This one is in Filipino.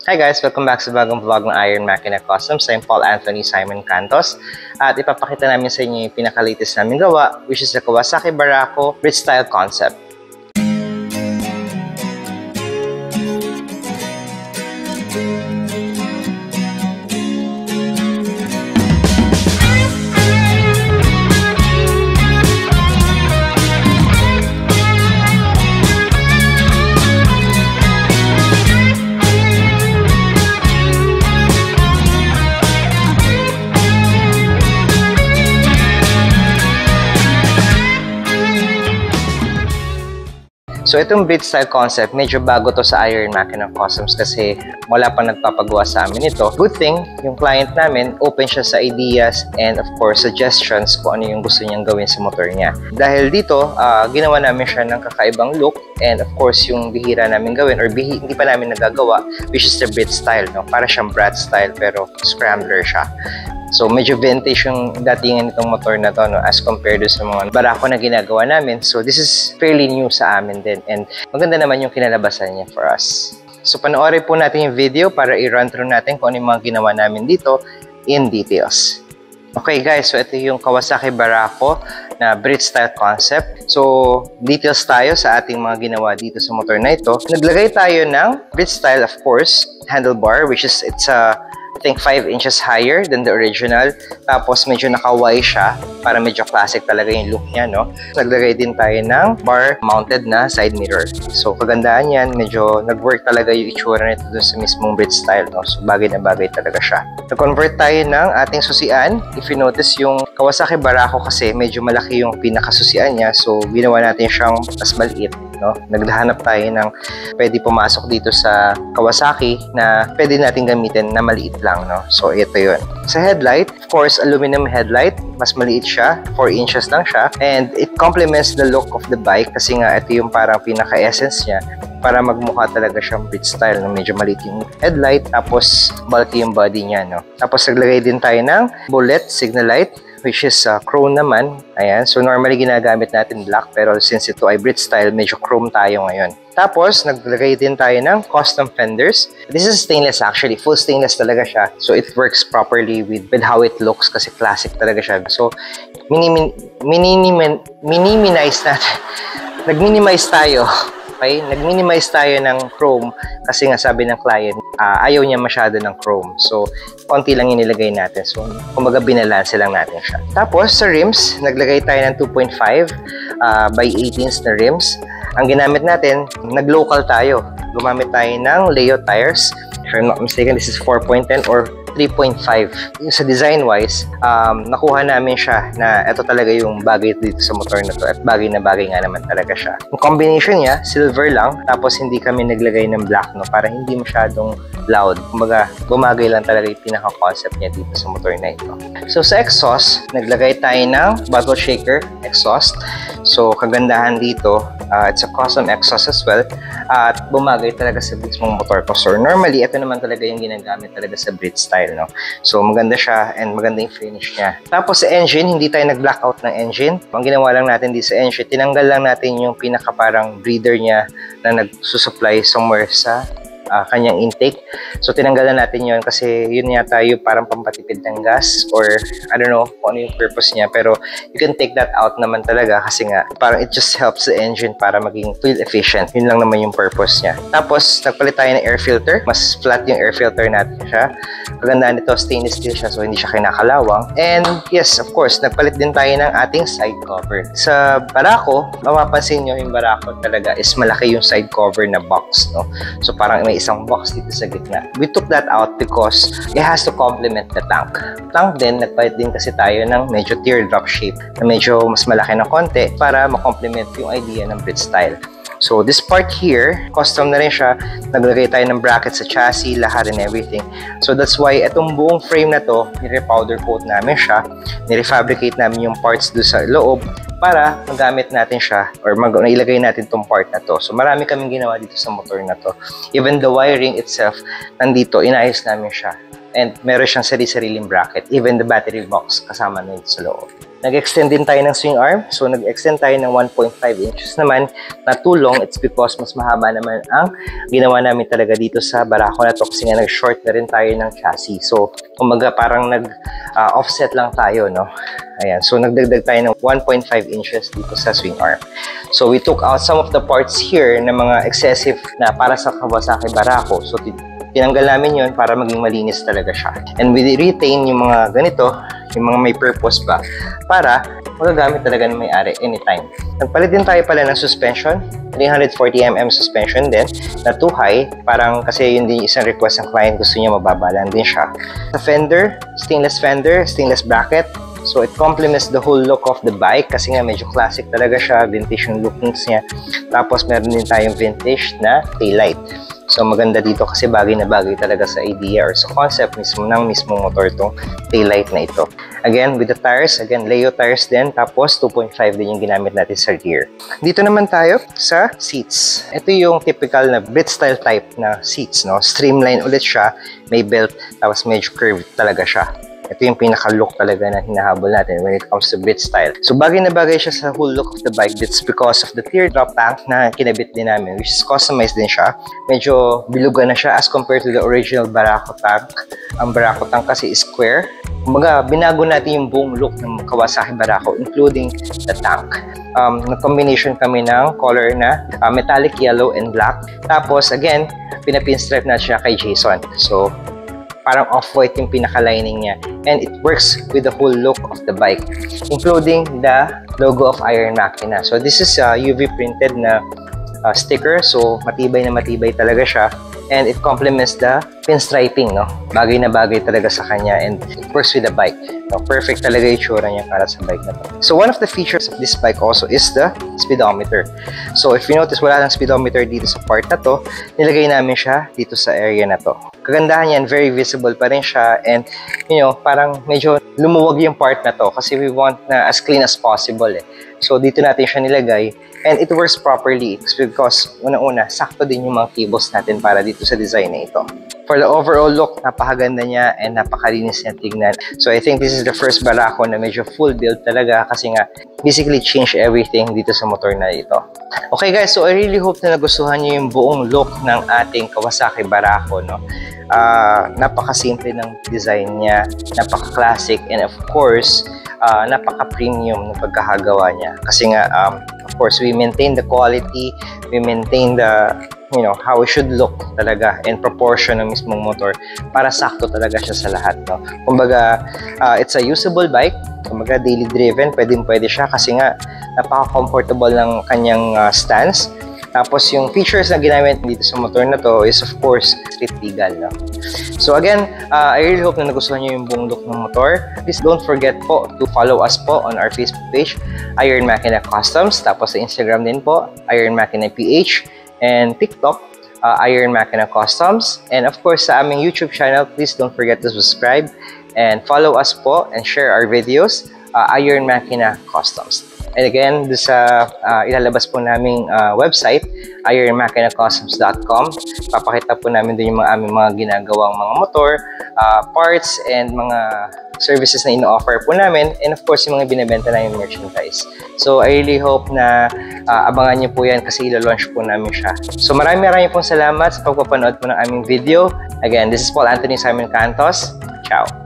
Hi guys! Welcome back sa bagong vlog ng Iron Makina Customs. I'm Paul Anthony Simon Cantos at ipapakita namin sa inyo yung pinaka-latest namin gawa, which is the Kawasaki Barako Bridge Style Concept. So itong bridge style concept, medyo bago to sa Iron Makina Customs kasi wala pa nagpapagawa sa amin ito. Good thing, yung client namin, open siya sa ideas and of course suggestions kung ano yung gusto niyang gawin sa motor niya. Dahil dito, ginawa namin siya ng kakaibang look and of course yung bihira namin gawin or hindi pa namin nagagawa, which is the bridge style. No? Para siyang brat style pero scrambler siya. So, medyo vintage yung datingan nitong motor na to, no, as compared sa mga Barako na ginagawa namin. So, this is fairly new sa amin din. And maganda naman yung kinalabasan niya for us. So, panoorin po natin yung video para i-run through natin kung ano yung mga ginawa namin dito in details. Okay guys, so ito yung Kawasaki Barako na bridge style concept. So, details tayo sa ating mga ginawa dito sa motor na ito. Naglagay tayo ng bridge style, of course, handlebar, which is, it's a I think 5 inches higher than the original. Tapos medyo naka-Y siya para medyo classic talaga yung look niya, no? Naglagay din tayo ng bar mounted na side mirror. So kagandaan yan, medyo nag-work talaga yung itsura nito dun sa mismong bridge style, no? So bagay na bagay talaga siya. Nag-convert tayo ng ating susian. If you notice, yung Kawasaki Barako kasi medyo malaki yung pinakasusian niya. So ginawa natin siyang mas maliit, no? Naghahanap tayo ng pwede pumasok dito sa Kawasaki na pwede natin gamitin na maliit lang. No? So, ito yun. Sa headlight, of course, aluminum headlight. Mas maliit siya. 4 inches lang siya. And it complements the look of the bike kasi nga ito yung parang pinaka-essence niya para magmukha talaga siyang bridge style. No? Medyo maliit yung headlight. Tapos, bulky yung body niya. No? Tapos, naglagay din tayo ng bullet signal light, which is chrome naman. Ayan. So, normally ginagamit natin black. Pero since ito ay bridge style, medyo chrome tayo ngayon. Tapos, naglagay din tayo ng custom fenders. This is stainless actually. Full stainless talaga siya. So, it works properly with how it looks kasi classic talaga siya. So, minimize natin. Nag-minimize tayo. Okay? Nag-minimize tayo ng chrome kasi nga sabi ng client, ayaw niya masyado ng chrome. So, konti lang inilagay natin. So, kumbaga binalanse lang natin siya. Tapos, sa rims, naglagay tayo ng 2.5 by 18s na rims. Ang ginamit natin, nag-local tayo. Gumamit tayo ng Leo tires. If I'm not mistaken, this is 4.10 or 3.5. Sa design-wise, nakuha namin siya na ito talaga yung bagay dito sa motor na to at bagay na bagay nga naman talaga siya. Yung combination niya, silver lang, tapos hindi kami naglagay ng black, no, para hindi masyadong loud. Kumbaga, bumagay lang talaga yung pinaka-concept niya dito sa motor na ito. So, sa exhaust, naglagay tayo ng bottle shaker exhaust. So, kagandahan dito, it's a custom exhaust as well. At bumagay talaga sa mismong motor ko. So, normally, ito naman talaga yung ginagamit talaga sa bridge style, no? So, maganda siya and maganda yung finish niya. Tapos, sa engine, hindi tayo nag-blackout ng engine. Ang ginawa lang natin dito sa engine, tinanggal lang natin yung pinaka parang breather niya na nagsusupply somewhere sa kanyang intake. So, tinanggalan natin yon kasi yun yata yung parang pampatipid ng gas or I don't know kung ano yung purpose niya. Pero you can take that out naman talaga kasi nga parang it just helps the engine para maging fuel efficient. Yun lang naman yung purpose niya. Tapos, nagpalit tayo ng air filter. Mas flat yung air filter natin siya. Kagandaan nito, stainless steel siya so hindi siya kinakalawang. And yes, of course, nagpalit din tayo ng ating side cover. Sa Barako, mapapansin nyo yung Barako talaga is malaki yung side cover na box, no? So, parang may isang box dito sa gitna. We took that out because it has to complement the tank. Tank din, nagpalit din kasi tayo ng medyo teardrop shape na medyo mas malaki na konti para makomplement yung idea ng bridge style. So, this part here, custom na rin siya. Naglagay tayo ng bracket sa chassis, lahat and everything. So, that's why itong buong frame na to, nire-powder coat namin siya. Nire-fabricate namin yung parts doon sa loob para magamit natin siya or ilagay natin tong part na to. So, marami kaming ginawa dito sa motor na to. Even the wiring itself, nandito, inayos namin siya. And meron siyang sarili-sariling bracket. Even the battery box kasama na ito sa loob. Nag-extend din tayo ng swing arm. So, nag-extend tayo ng 1.5 inches naman na too long. It's because mas mahaba naman ang ginawa namin talaga dito sa barako na to kasi nga nag-short na rin tayo ng chassis. So, kumaga parang nag-offset lang tayo, no? Ayan. So, nagdagdag tayo ng 1.5 inches dito sa swing arm. So, we took out some of the parts here na mga excessive na para sa Kawasaki barako. So, tinanggal namin yun para maging malinis talaga siya. And we retain yung mga ganito, yung mga may purpose ba, para magagamit talaga ng may-ari anytime. Nagpalit din tayo pala ng suspension, 340mm suspension din, na too high, parang kasi yun din isang request ng client, gusto niya mababa lang din siya. Sa fender, stainless bracket, so it complements the whole look of the bike kasi nga medyo classic talaga siya, vintage yung lookings niya. Tapos meron din tayong vintage na taillight. So maganda dito kasi bagay na bagay talaga sa idea or sa concept mismo ng mismong motor itong taillight na ito. Again, with the tires, again, Leo tires din, tapos 2.5 din yung ginamit natin sa rear. Dito naman tayo sa seats. Ito yung typical na Brit style type na seats, no? Streamline ulit siya, may belt, tapos medyo curved talaga siya. Ito yung pinaka-look talaga na hinahabol natin when it comes to Brit style. So bagay na bagay siya sa whole look of the bike. That's because of the teardrop tank na kinabit din namin, which is customized din siya. Medyo bilugan na siya as compared to the original Barako tank. Ang Barako tank kasi is square. Kumbaga, binago natin yung buong look ng Kawasaki Barako, including the tank. Nag-combination kami ng color na metallic yellow and black. Tapos, again, pinapinstripe na siya kay Jason. So, parang off-white yung pinaka-lining niya. And it works with the whole look of the bike, including the logo of Iron Makina. So this is a UV printed na sticker. So matibay na matibay talaga siya. And it complements the pinstriping, no? Bagay na bagay talaga sa kanya and it works with the bike. No? Perfect talaga yung tsura niya para sa bike na to. So one of the features of this bike also is the speedometer. So if you notice, wala lang speedometer dito sa part na to. Nilagay namin siya dito sa area na to. Kagandahan yan, very visible pa rin siya and you know, parang medyo lumuwag yung part na to kasi we want na as clean as possible eh. So dito natin siya nilagay and it works properly because una-una, sakto din yung mga cables natin para dito sa design na ito. For the overall look, napakaganda niya and napakalinis niya tignan. So I think this is the first Barako na medyo full build talaga kasi nga basically change everything dito sa motor na ito. Okay guys, so I really hope na nagustuhan niyo yung buong look ng ating Kawasaki Barako, no? Napaka-simple ng design niya, napaka-classic and of course, napaka-premium ng pagkakagawa niya. Kasi nga, of course, we maintain the quality, we maintain the, you know, how it should look talaga and proportion ng mismong motor para sakto talaga siya sa lahat, no? Kumbaga, it's a usable bike, kumbaga daily driven, pwede siya kasi nga napaka-comfortable ng kanyang stance. Tapos yung features na ginamit dito sa motor na to is of course street legal, no? So again, I really hope na nagustuhan nyo yung buong look ng motor. Please don't forget po to follow us po on our Facebook page, Iron Makina Customs. Tapos sa Instagram din po, Iron Makina PH. And TikTok, Iron Makina Customs. And of course sa aming YouTube channel, please don't forget to subscribe and follow us po and share our videos, Iron Makina Customs. And again, sa ilalabas po naming website, ironmakinacustoms.com. Papakita po namin doon yung aming mga ginagawang mga motor, parts, and mga services na ino-offer po namin. And of course, yung mga binibenta namin merchandise. So, I really hope na abangan niyo po yan kasi ilo-launch po namin siya. So, maraming pong salamat sa pagpapanood po ng aming video. Again, this is Paul Anthony Simon Cantos. Ciao!